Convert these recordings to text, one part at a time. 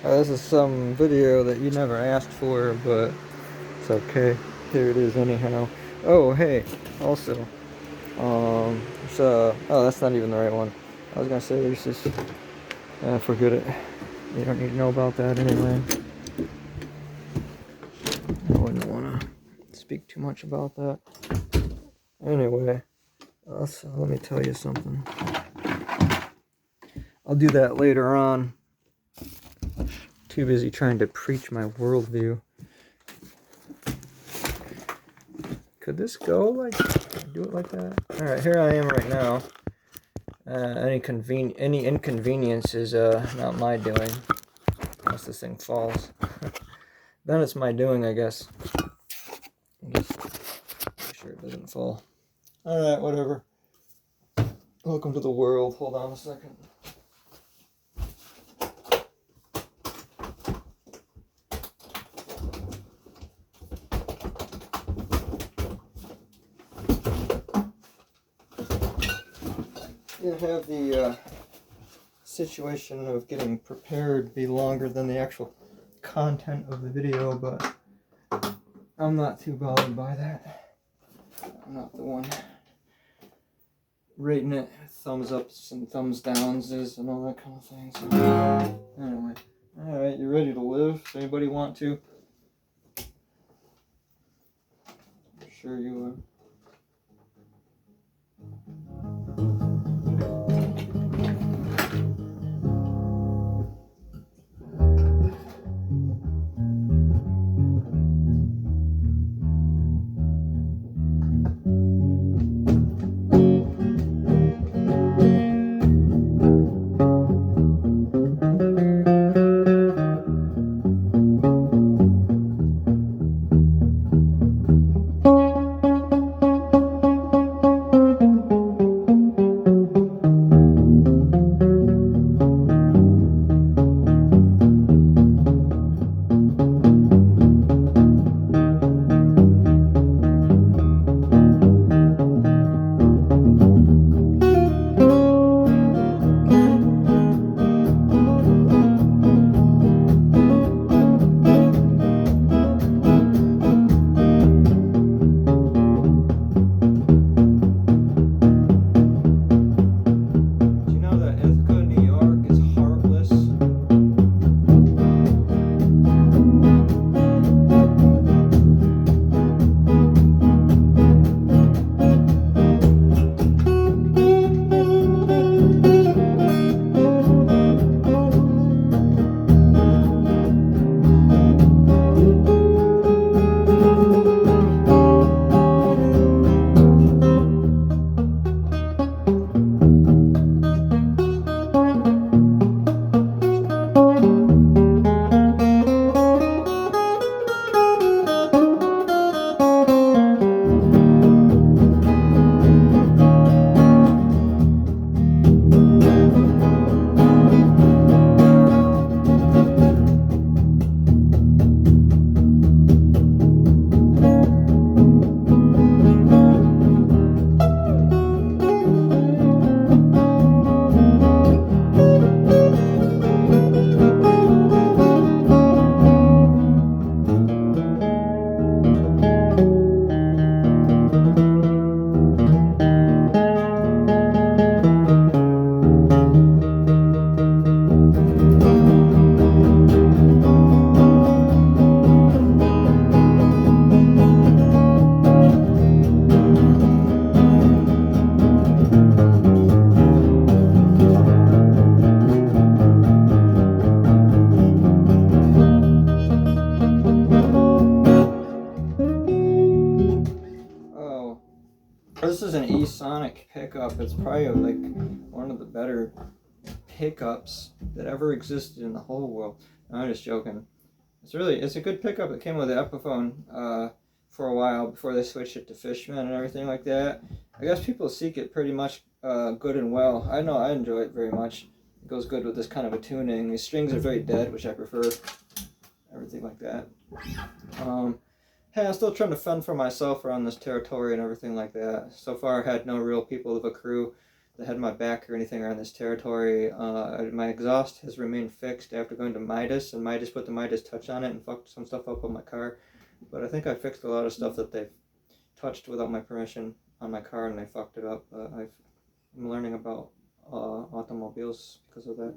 This is some video that you never asked for, but it's okay. Here it is anyhow. Oh, hey, also, oh, that's not even the right one. I was gonna say there's this, forget it. You don't need to know about that anyway. I wouldn't wanna speak too much about that. Anyway, so let me tell you something. I'll do that later on. Too busy trying to preach my worldview. Could this go like, do it like that? Alright, here I am right now. Any inconvenience is not my doing. Unless this thing falls. Then it's my doing, I guess. Just make sure it doesn't fall. Alright, whatever. Welcome to the world. Hold on a second. You have the situation of getting prepared be longer than the actual content of the video, but I'm not too bothered by that. I'm not the one rating it thumbs ups and thumbs downs and all that kind of thing. So anyway, alright, you ready to live? Does anybody want to? I'm sure you would. This is an E-Sonic pickup. It's probably like one of the better pickups that ever existed in the whole world. No, I'm just joking. It's a good pickup. It came with the Epiphone for a while before they switched it to Fishman and everything like that. I guess people seek it pretty much good and well. I know I enjoy it very much. It goes good with this kind of a tuning. These strings are very dead, which I prefer. Everything like that. Hey, I'm still trying to fend for myself around this territory and everything like that. So far, I had no real people of a crew that had my back or anything around this territory. My exhaust has remained fixed after going to Midas, and Midas put the Midas touch on it and fucked some stuff up on my car. But I think I fixed a lot of stuff that they've touched without my permission on my car, and they fucked it up. I'm learning about automobiles because of that.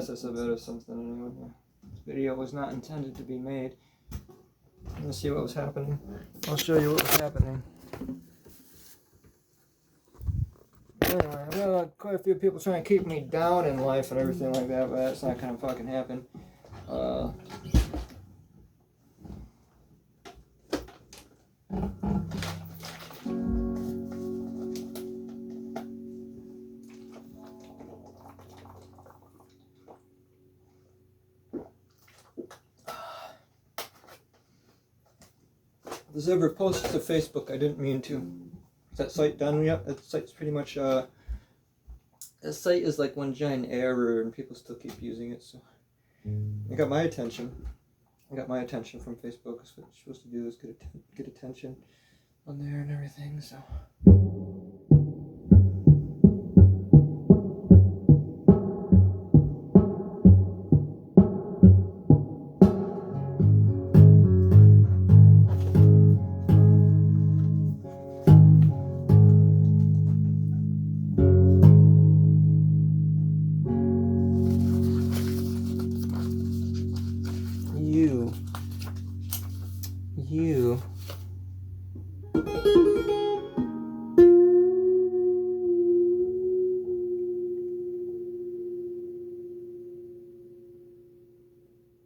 That's a bit of something anyway. This video was not intended to be made. Let's see what was happening. I'll show you what was happening. Anyway, I've got quite a few people trying to keep me down in life and everything like that, but that's not gonna fucking happen. If this ever posts to Facebook, I didn't mean to. Is that site done yet? That site's pretty much, that site is like one giant error and people still keep using it, so. It got my attention. I got my attention from Facebook. That's what it's supposed to do, is get attention on there and everything, so. You.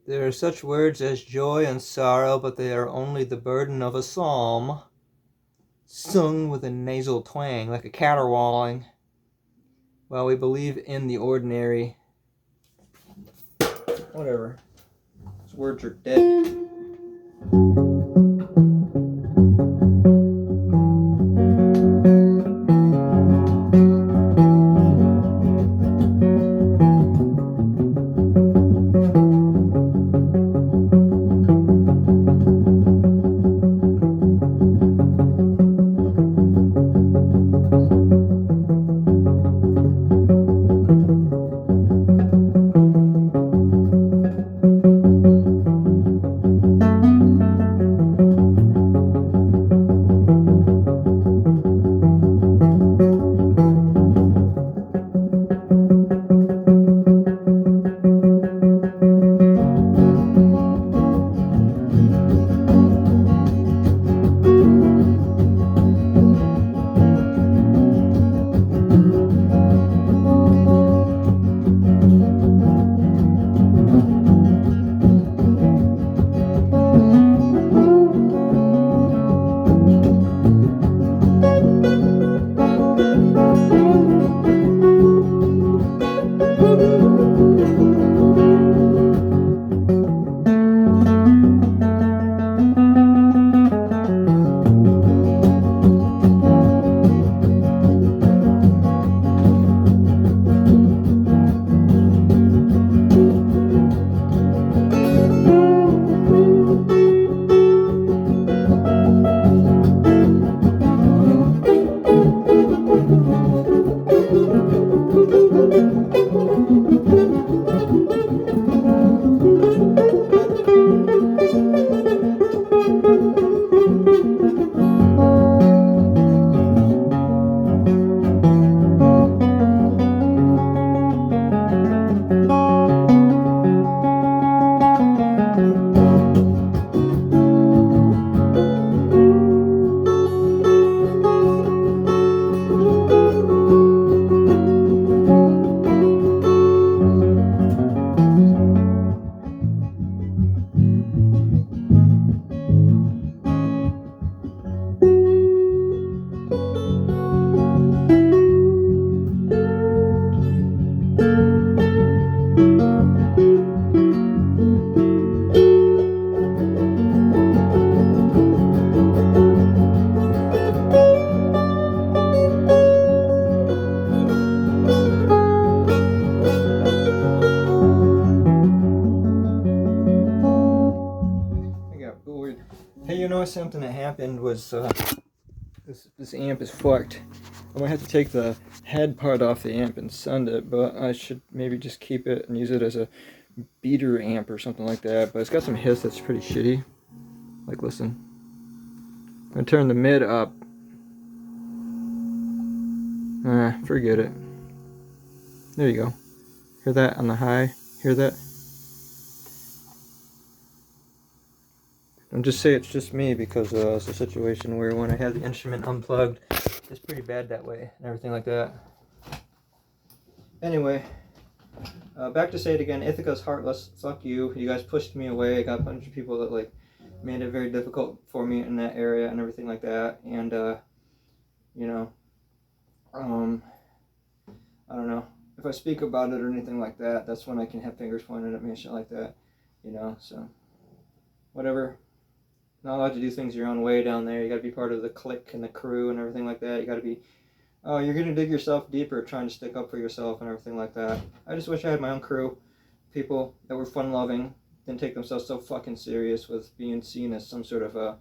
There are such words as joy and sorrow, but they are only the burden of a psalm, sung with a nasal twang, like a caterwauling. While we believe in the ordinary. Whatever. Those words are dead. Hey, you know something that happened was this amp is fucked. I'm gonna have to take the head part off the amp and send it, but I should maybe just keep it and use it as a beater amp or something like that. But it's got some hiss that's pretty shitty. Like, listen. I'm gonna turn the mid up. Forget it. There you go. Hear that on the high? Hear that? Don't just say it's just me, because it's a situation where when I had the instrument unplugged, it's pretty bad that way and everything like that. Anyway, back to Say It Again. Ithaca's heartless. Fuck you. You guys pushed me away. I got a bunch of people that like made it very difficult for me in that area and everything like that. And you know, I don't know. If I speak about it or anything like that, that's when I can have fingers pointed at me and shit like that. You know, so whatever. Not allowed to do things your own way down there. You got to be part of the clique and the crew and everything like that. You got to be. Oh, you're gonna dig yourself deeper trying to stick up for yourself and everything like that. I just wish I had my own crew, people that were fun-loving, didn't take themselves so fucking serious with being seen as some sort of a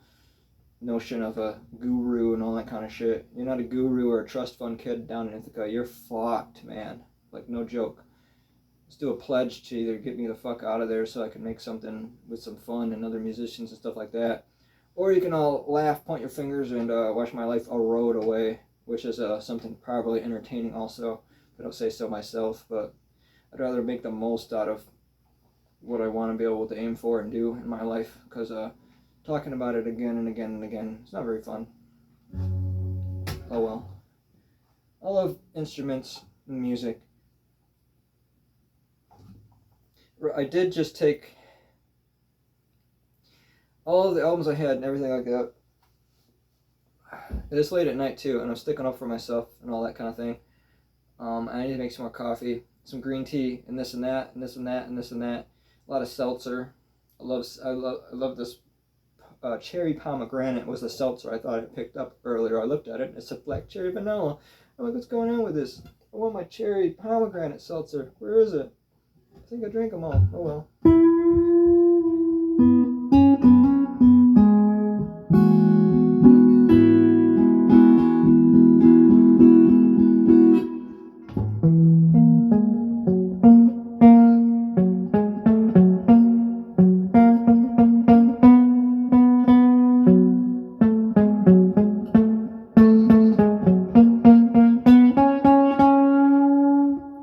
notion of a guru and all that kind of shit. You're not a guru or a trust fund kid down in Ithaca. You're fucked, man. Like, no joke. Let's do a pledge to either get me the fuck out of there so I can make something with some fun and other musicians and stuff like that. Or you can all laugh, point your fingers, and watch my life erode away, which is something probably entertaining also. I don't say so myself, but I'd rather make the most out of what I want to be able to aim for and do in my life, because talking about it again and again and again, it's not very fun. Oh well. I love instruments and music. I did just take all of the albums I had and everything like that. It is late at night too, and I'm sticking up for myself and all that kind of thing. I need to make some more coffee, some green tea, and this and that, and this and that, and this and that. A lot of seltzer. I love this cherry pomegranate was the seltzer I thought I picked up earlier. I looked at it, and it said black cherry vanilla. I'm like, what's going on with this? I want my cherry pomegranate seltzer. Where is it? I think I drank them all. Oh well.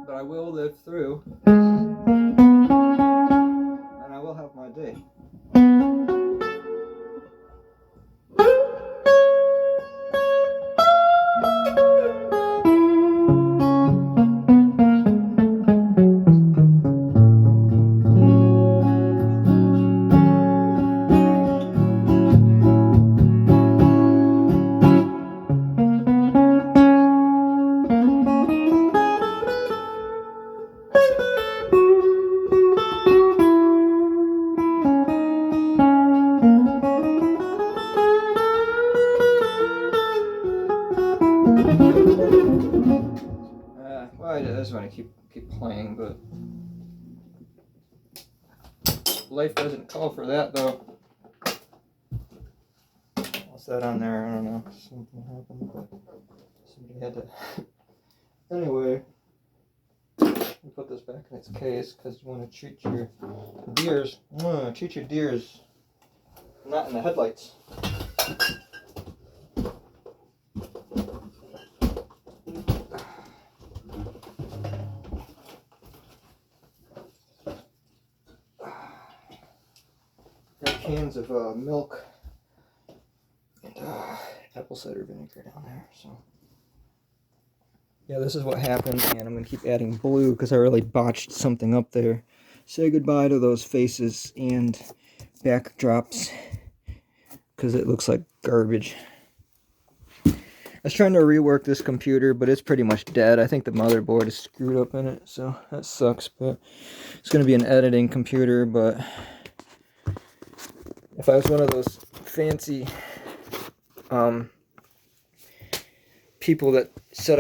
But I will live through, and I will have my day. Well, I just want to keep playing, but life doesn't call for that, though. What's that on there? I don't know. Something happened, but somebody had to. Anyway, we put this back in its case because you want to treat your deers. Treat your deers, not in the headlights. Got cans of milk and apple cider vinegar down there. So yeah, this is what happened, and I'm gonna keep adding blue because I really botched something up there. Say goodbye to those faces and backdrops because it looks like garbage. I was trying to rework this computer, but it's pretty much dead. I think the motherboard is screwed up in it, so that sucks. But it's gonna be an editing computer, but if I was one of those fancy people that said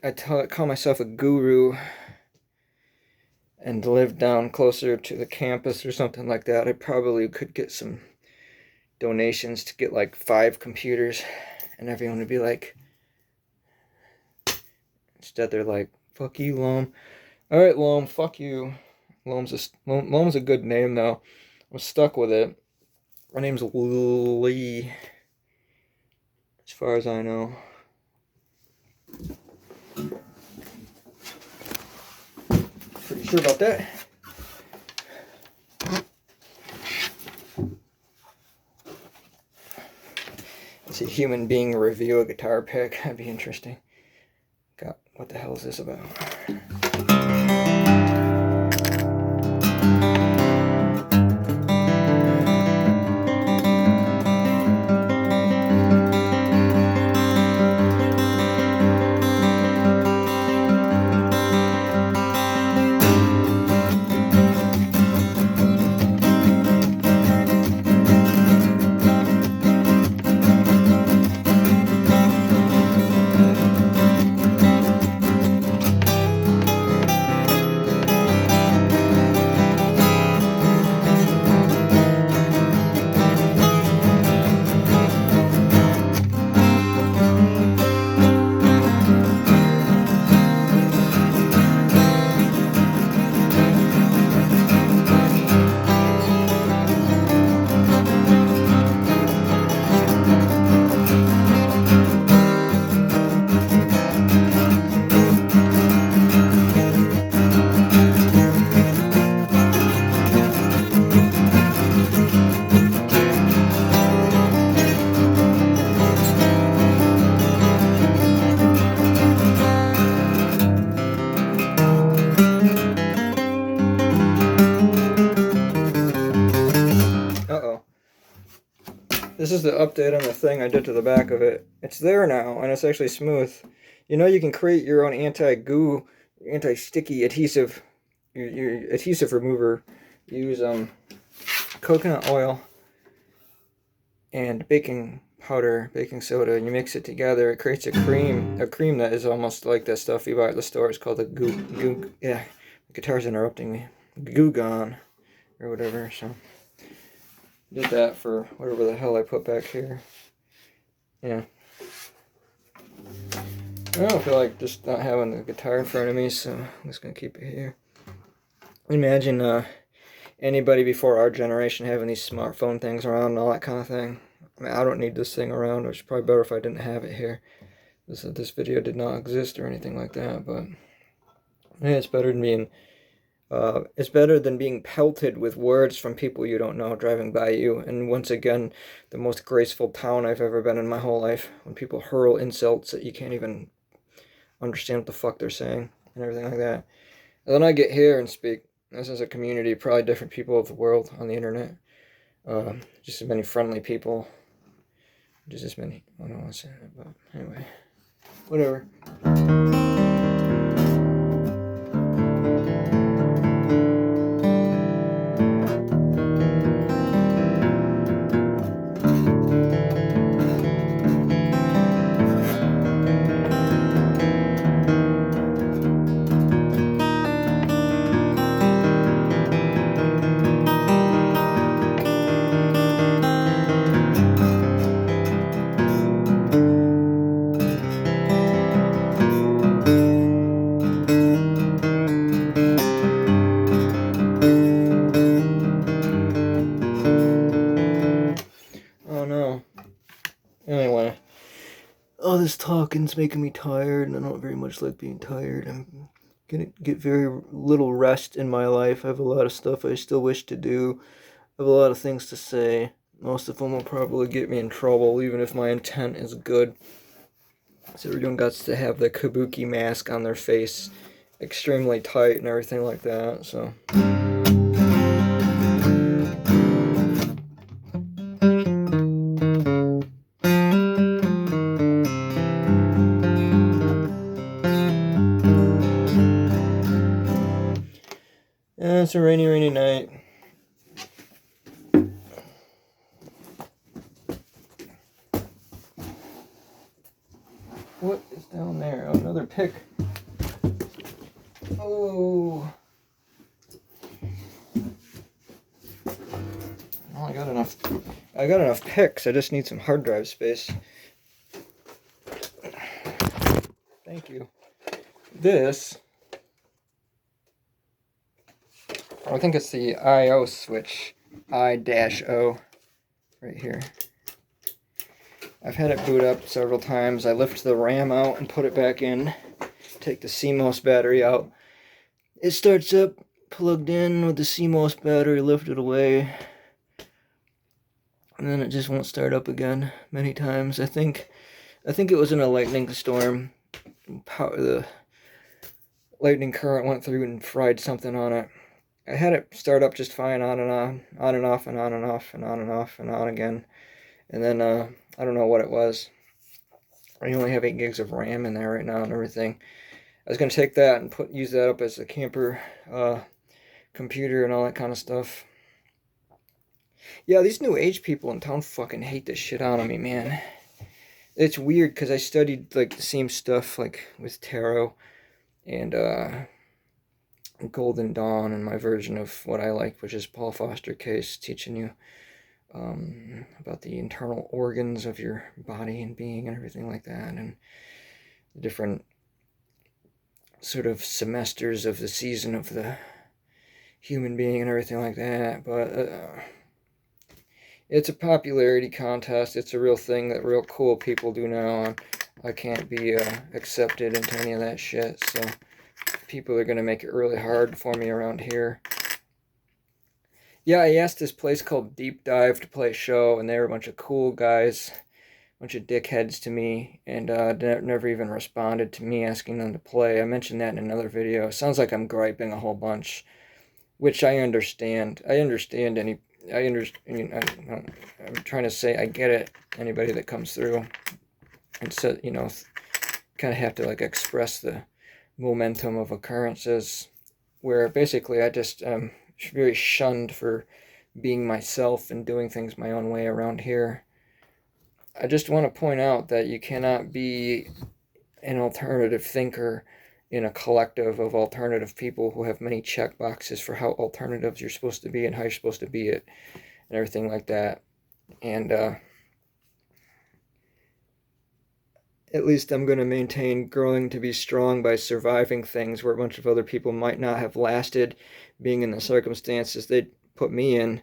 I call myself a guru and lived down closer to the campus or something like that, I probably could get some donations to get like 5 computers, and everyone would be like, instead they're like, fuck you, Loam. Alright, Loam, fuck you. Loam's a good name, though. I'm stuck with it. My name's Lee, as far as I know. Pretty sure about that. It's a human being review a guitar pick. That'd be interesting. God, what the hell is this about? This is the update on the thing I did to the back of it. It's there now, and it's actually smooth. You know, you can create your own anti-goo, anti-sticky adhesive, your adhesive remover. You use coconut oil and baking powder, baking soda, and you mix it together. It creates a cream that is almost like that stuff you buy at the store. It's called a goo. Yeah, the guitar's interrupting me. Goo Gone, or whatever. So. Did that for whatever the hell I put back here. Yeah. I don't feel like just not having the guitar in front of me, so I'm just going to keep it here. Imagine anybody before our generation having these smartphone things around and all that kind of thing. I mean, I don't need this thing around, which is probably better if I didn't have it here. This video did not exist or anything like that, but yeah, it's better than being pelted with words from people you don't know driving by you. And once again, the most graceful town I've ever been in my whole life. When people hurl insults that you can't even understand what the fuck they're saying and everything like that. And then I get here and speak. This is a community, probably different people of the world on the internet. Just as many friendly people. Just as many. I don't want to say that, but anyway. Whatever. Anyway, all this talking's making me tired, and I don't very much like being tired. I'm gonna get very little rest in my life. I have a lot of stuff I still wish to do. I have a lot of things to say. Most of them will probably get me in trouble, even if my intent is good. So everyone got to have the kabuki mask on their face extremely tight and everything like that, so... Yeah, it's a rainy night. What is down there? Oh, another pick. Oh. I got enough. I got enough pics. I just need some hard drive space. Thank you. This, I think it's the I/O switch, I-O, right here. I've had it boot up several times. I lift the RAM out and put it back in. Take the CMOS battery out. It starts up plugged in with the CMOS battery, lift it away, and then it just won't start up again many times. I think it was in a lightning storm. The lightning current went through and fried something on it. I had it start up just fine, on and on, on and off, and on and off, and on and off, and on again. And then, I don't know what it was. I only have 8 gigs of RAM in there right now and everything. I was going to take that and use that up as a camper computer and all that kind of stuff. Yeah, these new age people in town fucking hate the shit out of me, man. It's weird because I studied like the same stuff like with tarot and Golden Dawn and my version of what I like, which is Paul Foster Case, teaching you about the internal organs of your body and being and everything like that, and the different sort of semesters of the season of the human being and everything like that. But it's a popularity contest. It's a real thing that real cool people do now. I can't be accepted into any of that shit, so people are going to make it really hard for me around here. Yeah, I asked this place called Deep Dive to play a show, and they were a bunch of cool guys, a bunch of dickheads to me, and never even responded to me asking them to play. I mentioned that in another video. It sounds like I'm griping a whole bunch, which I understand. I'm trying to say I get it. Anybody that comes through, and so, you know, kind of have to like express the momentum of occurrences, where basically I just very shunned for being myself and doing things my own way around here. I just want to point out that you cannot be an alternative thinker in a collective of alternative people who have many check boxes for how alternatives you're supposed to be and how you're supposed to be it and everything like that. And at least I'm going to maintain growing to be strong by surviving things where a bunch of other people might not have lasted, being in the circumstances they put me in.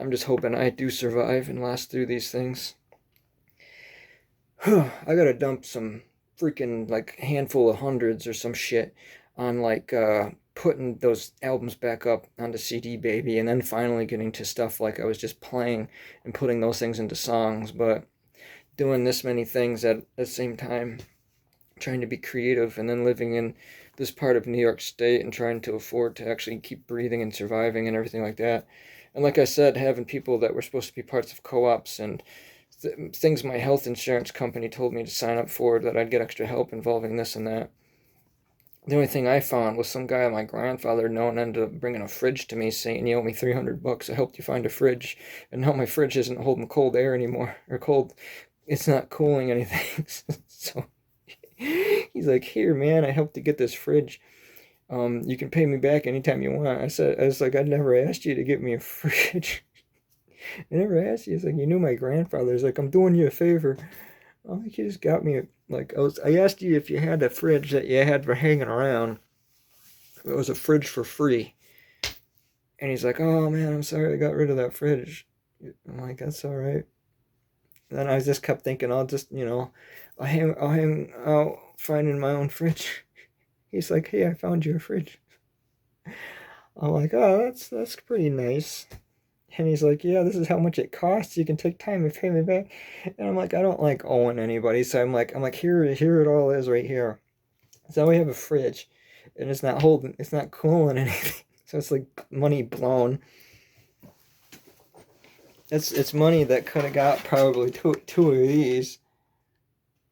I'm just hoping I do survive and last through these things. I gotta dump some freaking like handful of hundreds or some shit on like putting those albums back up onto CD Baby, and then finally getting to stuff like I was just playing and putting those things into songs. But doing this many things at the same time, trying to be creative, and then living in this part of New York State and trying to afford to actually keep breathing and surviving and everything like that. And like I said, having people that were supposed to be parts of co-ops and things my health insurance company told me to sign up for, that I'd get extra help involving this and that. The only thing I found was some guy my grandfather known ended up bringing a fridge to me, saying, "You owe me $300. I helped you find a fridge, and now my fridge isn't holding cold air anymore, or cold. It's not cooling anything." So he's like, "Here, man, I helped you get this fridge. You can pay me back anytime you want." I was like, "I'd never asked you to get me a fridge. I never asked you." It's like, "You knew my grandfather." It's like, "I'm doing you a favor." Oh, you just got me I asked you if you had a fridge that you had for hanging around. It was a fridge for free. And he's like, "Oh man, I'm sorry I got rid of that fridge." I'm like, "That's all right." And then I just kept thinking, I'll just, I'll hang out finding my own fridge. He's like, "Hey, I found you a fridge." I'm like, "Oh, that's pretty nice." And he's like, "Yeah, this is how much it costs. You can take time and pay me back." And I'm like, I don't like owing anybody. So I'm like, here it all is right here. So we have a fridge, and it's not cooling anything. So it's like money blown. It's money that could have got probably two of these.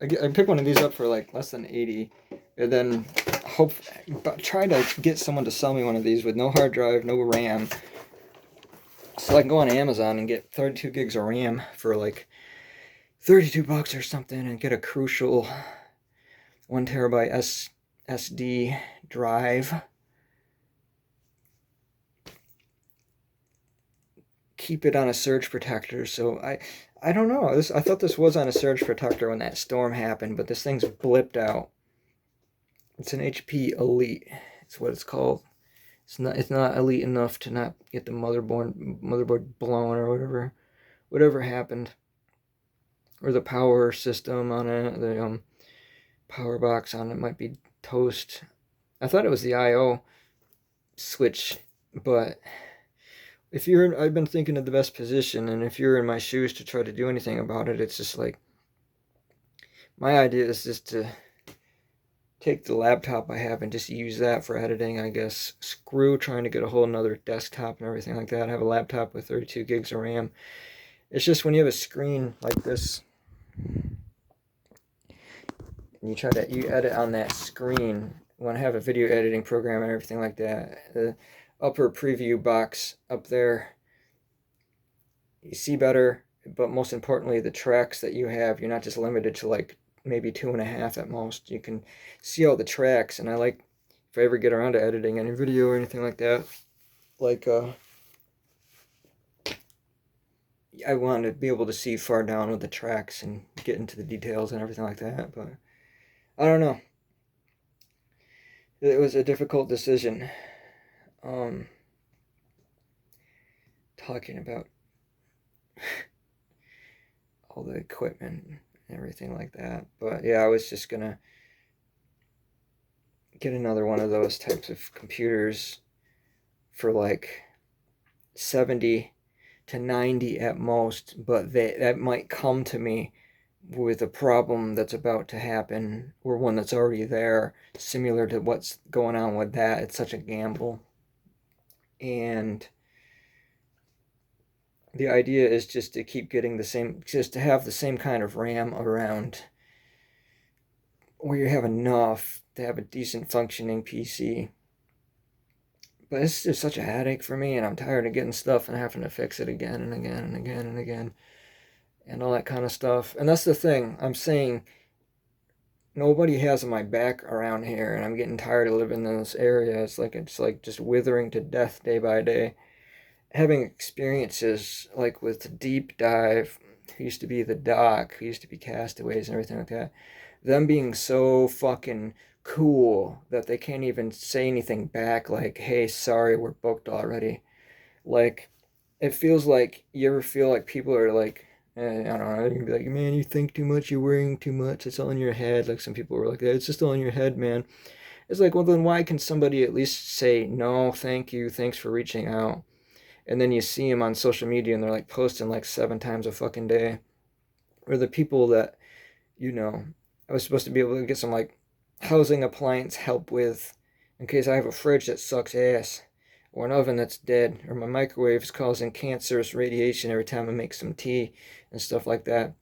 I picked one of these up for like less than 80, and then try to get someone to sell me one of these with no hard drive, no RAM. So I can go on Amazon and get 32 gigs of RAM for like $32 or something, and get a Crucial 1 terabyte SSD drive. keep it on a surge protector. So I don't know. I thought this was on a surge protector when that storm happened, but this thing's blipped out. It's an HP Elite. It's what it's called. It's not elite enough to not get the motherboard blown or whatever happened, or the power system on it, the power box on it might be toast. I thought it was the I/O switch, but I've been thinking of the best position, and if you're in my shoes to try to do anything about it, it's just like, my idea is just to take the laptop I have and just use that for editing, I guess. Screw trying to get a whole nother desktop and everything like that. I have a laptop with 32 gigs of RAM. It's just when you have a screen like this, and you edit on that screen, when I have a video editing program and everything like that, the upper preview box up there, you see better, but most importantly, the tracks that you have, you're not just limited to like maybe 2.5 at most. You can see all the tracks, and I like, if I ever get around to editing any video or anything like that, like I want to be able to see far down with the tracks and get into the details and everything like that. But I don't know. It was a difficult decision. Talking about all the equipment and everything like that. But yeah, I was just gonna get another one of those types of computers for like 70 to 90 at most, but that might come to me with a problem that's about to happen, or one that's already there, similar to what's going on with that. It's such a gamble. And the idea is just to keep getting just to have the same kind of RAM around, where you have enough to have a decent functioning PC. But it's just such a headache for me, and I'm tired of getting stuff and having to fix it again and again and again and again, and all that kind of stuff. And that's the thing. I'm saying nobody has my back around here, and I'm getting tired of living in this area. It's like just withering to death day by day. Having experiences like with Deep Dive, who used to be the Doc, who used to be Castaways and everything like that, them being so fucking cool that they can't even say anything back like, hey, sorry, we're booked already. Like, it feels like, you ever feel like people are like, I don't know, you can be like, man, you think too much, you're worrying too much, it's all in your head. Like, some people were like, it's just all in your head, man. It's like, well, then why can somebody at least say, no, thank you, thanks for reaching out? And then you see them on social media and they're like posting like 7 times a fucking day. Or the people that, I was supposed to be able to get some like housing appliance help with, in case I have a fridge that sucks ass, or an oven that's dead, or my microwave is causing cancerous radiation every time I make some tea and stuff like that.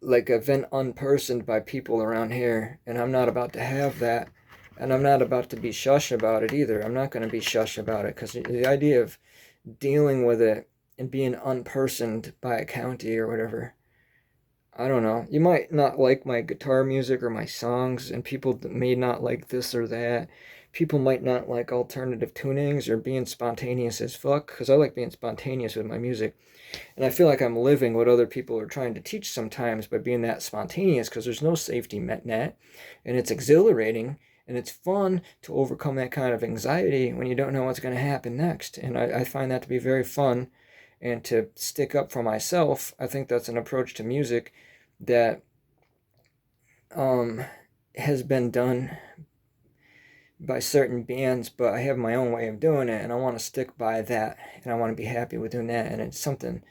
Like, I've been unpersoned by people around here, and I'm not about to have that. And I'm not about to be shush about it either. I'm not going to be shush about it, because the idea of dealing with it and being unpersoned by a county or whatever, I don't know. You might not like my guitar music or my songs, and people may not like this or that. People might not like alternative tunings or being spontaneous as fuck, because I like being spontaneous with my music. And I feel like I'm living what other people are trying to teach sometimes by being that spontaneous, because there's no safety net, and it's exhilarating, and it's fun to overcome that kind of anxiety when you don't know what's going to happen next. And I find that to be very fun, and to stick up for myself. I think that's an approach to music that has been done by certain bands, but I have my own way of doing it, and I want to stick by that, and I want to be happy with doing that. And it's something,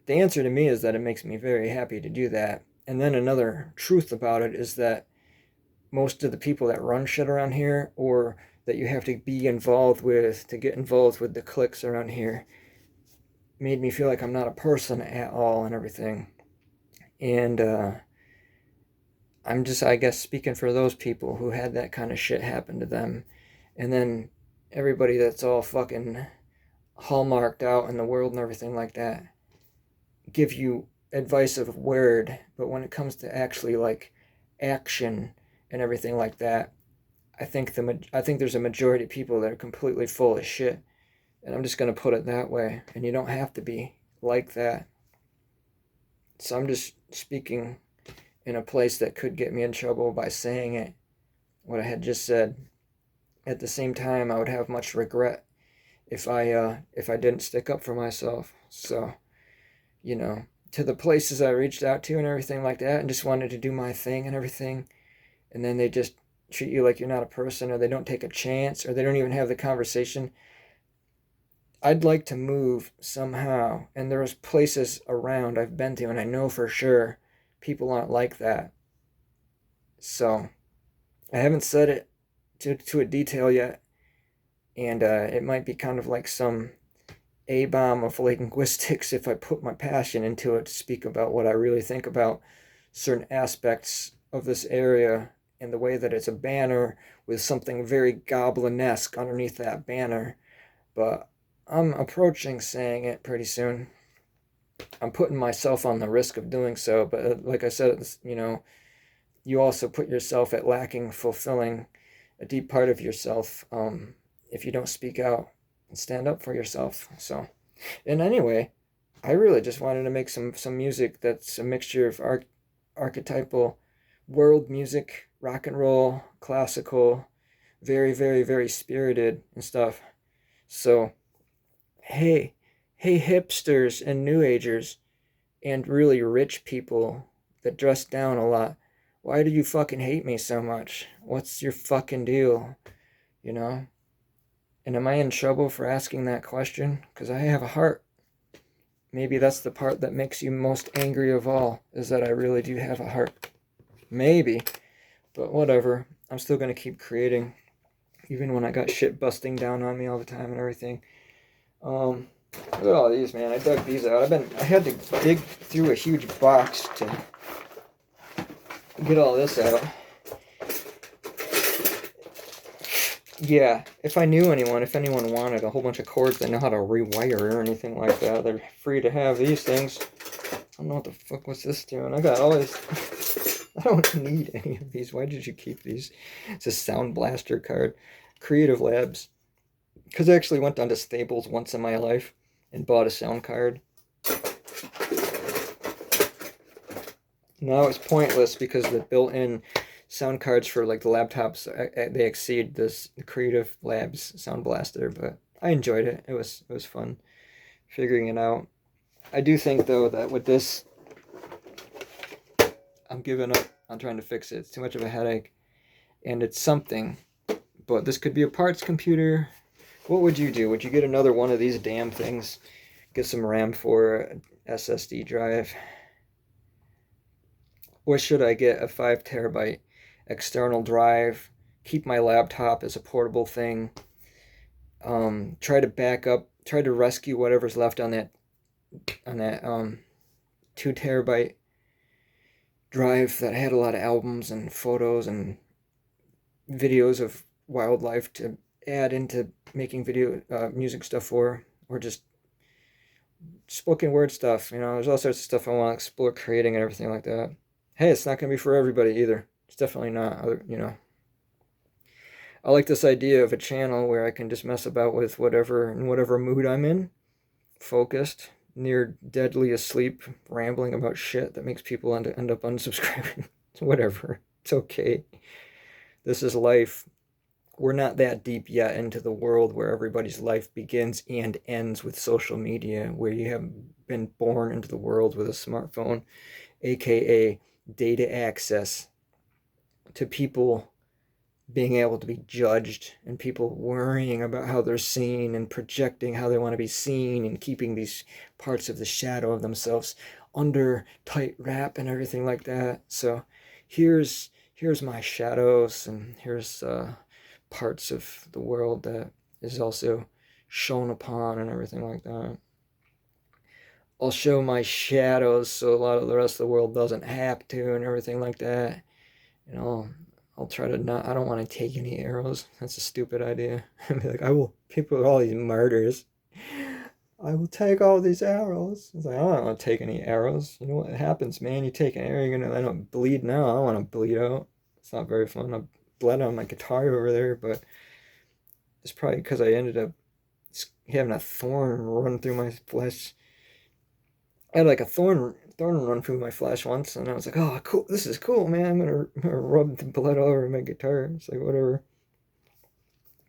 the answer to me is that it makes me very happy to do that. And then another truth about it is that most of the people that run shit around here, or that you have to be involved with to get involved with the cliques around here, made me feel like I'm not a person at all and everything. And I'm just, I guess, speaking for those people who had that kind of shit happen to them. And then everybody that's all fucking hallmarked out in the world and everything like that give you advice of word, but when it comes to actually like action and everything like that, I think there's a majority of people that are completely full of shit. And I'm just going to put it that way. And you don't have to be like that. So I'm just speaking in a place that could get me in trouble by saying it, what I had just said. At the same time, I would have much regret if I didn't stick up for myself. So, you know, to the places I reached out to and everything like that, and just wanted to do my thing and everything, and then they just treat you like you're not a person, or they don't take a chance, or they don't even have the conversation. I'd like to move somehow, and there's places around I've been to, and I know for sure people aren't like that. So I haven't said it to a detail yet, and it might be kind of like some A bomb of linguistics if I put my passion into it to speak about what I really think about certain aspects of this area and the way that it's a banner with something very goblinesque underneath that banner. But I'm approaching saying it pretty soon. I'm putting myself on the risk of doing so, but like I said, you also put yourself at lacking fulfilling a deep part of yourself if you don't speak out and stand up for yourself. So, and anyway, I really just wanted to make some music that's a mixture of archetypal world music, rock and roll, classical, very, very, very spirited and stuff. So, hey, hey, hipsters and new agers and really rich people that dress down a lot, why do you fucking hate me so much? What's your fucking deal? You know? And am I in trouble for asking that question? Because I have a heart. Maybe that's the part that makes you most angry of all, is that I really do have a heart. Maybe. But whatever. I'm still going to keep creating, even when I got shit busting down on me all the time and everything. Look at all these, man. I dug these out. I had to dig through a huge box to get all this out. Yeah, if anyone wanted a whole bunch of cords that know how to rewire or anything like that, they're free to have these things. I don't know what the fuck was this doing. I got all this. I don't need any of these. Why did you keep these? It's a Sound Blaster card. Creative Labs. Because I actually went down to Staples once in my life and bought a sound card. Now it's pointless because the built-in sound cards for like the laptops, they exceed this Creative Labs Sound Blaster, but I enjoyed it. It was fun figuring it out. I do think though that with this, I'm giving up on trying to fix it. It's too much of a headache, and it's something. But this could be a parts computer. What would you do? Would you get another one of these damn things? Get some RAM for an SSD drive? Or should I get a 5 terabyte external drive, keep my laptop as a portable thing, try to back up, try to rescue whatever's left on that 2 terabyte drive that had a lot of albums and photos and videos of wildlife to add into making video music stuff for, or just spoken word stuff. There's all sorts of stuff I want to explore creating and everything like that. Hey, it's not going to be for everybody either. It's definitely not, I like this idea of a channel where I can just mess about with whatever, in whatever mood I'm in, focused, near deadly asleep, rambling about shit that makes people end up unsubscribing. Whatever. It's okay. This is life. We're not that deep yet into the world where everybody's life begins and ends with social media, where you have been born into the world with a smartphone, aka data access to people being able to be judged and people worrying about how they're seen and projecting how they want to be seen and keeping these parts of the shadow of themselves under tight wrap and everything like that. So here's my shadows, and here's parts of the world that is also shown upon and everything like that. I'll show my shadows so a lot of the rest of the world doesn't have to and everything like that. I'll try to not, I don't want to take any arrows. That's a stupid idea. I'd be like, people with all these murders, I will take all these arrows. It's like, I don't want to take any arrows. You know what happens, man? You take an arrow, you're going to end up bleed now. I don't want to bleed out. It's not very fun. I bled on my guitar over there, but it's probably because I ended up having a thorn run through my flesh. I had like a thorn run through my flesh once, and I was like, "Oh, cool! This is cool, man. I'm gonna rub the blood all over my guitar." It's like whatever.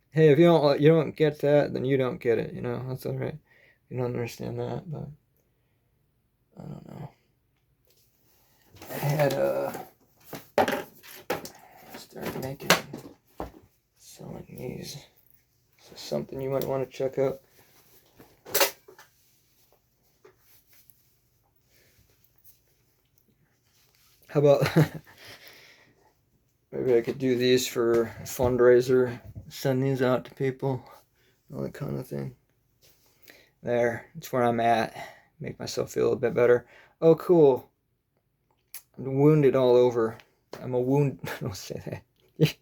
Hey, if you don't get that, then you don't get it. You know, that's all right. You don't understand that, but I don't know. I had started making selling these. So something you might want to check out. How about maybe I could do these for a fundraiser, send these out to people, all that kind of thing. There, it's where I'm at. Make myself feel a bit better. Oh, cool. I'm wounded all over. I'm a wound. Don't say that.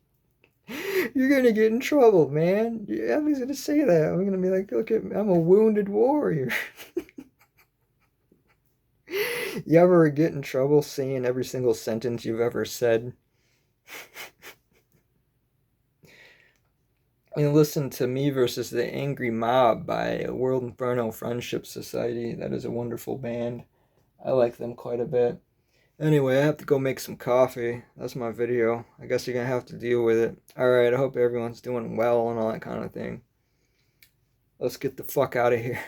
You're gonna get in trouble, man. Everybody's gonna say that. I'm gonna be like, look at me. I'm a wounded warrior. You ever get in trouble saying every single sentence you've ever said? And listen to Me Versus the Angry Mob by World Inferno Friendship Society. That is a wonderful band. I like them quite a bit. Anyway, I have to go make some coffee. That's my video. I guess you're going to have to deal with it. Alright, I hope everyone's doing well and all that kind of thing. Let's get the fuck out of here.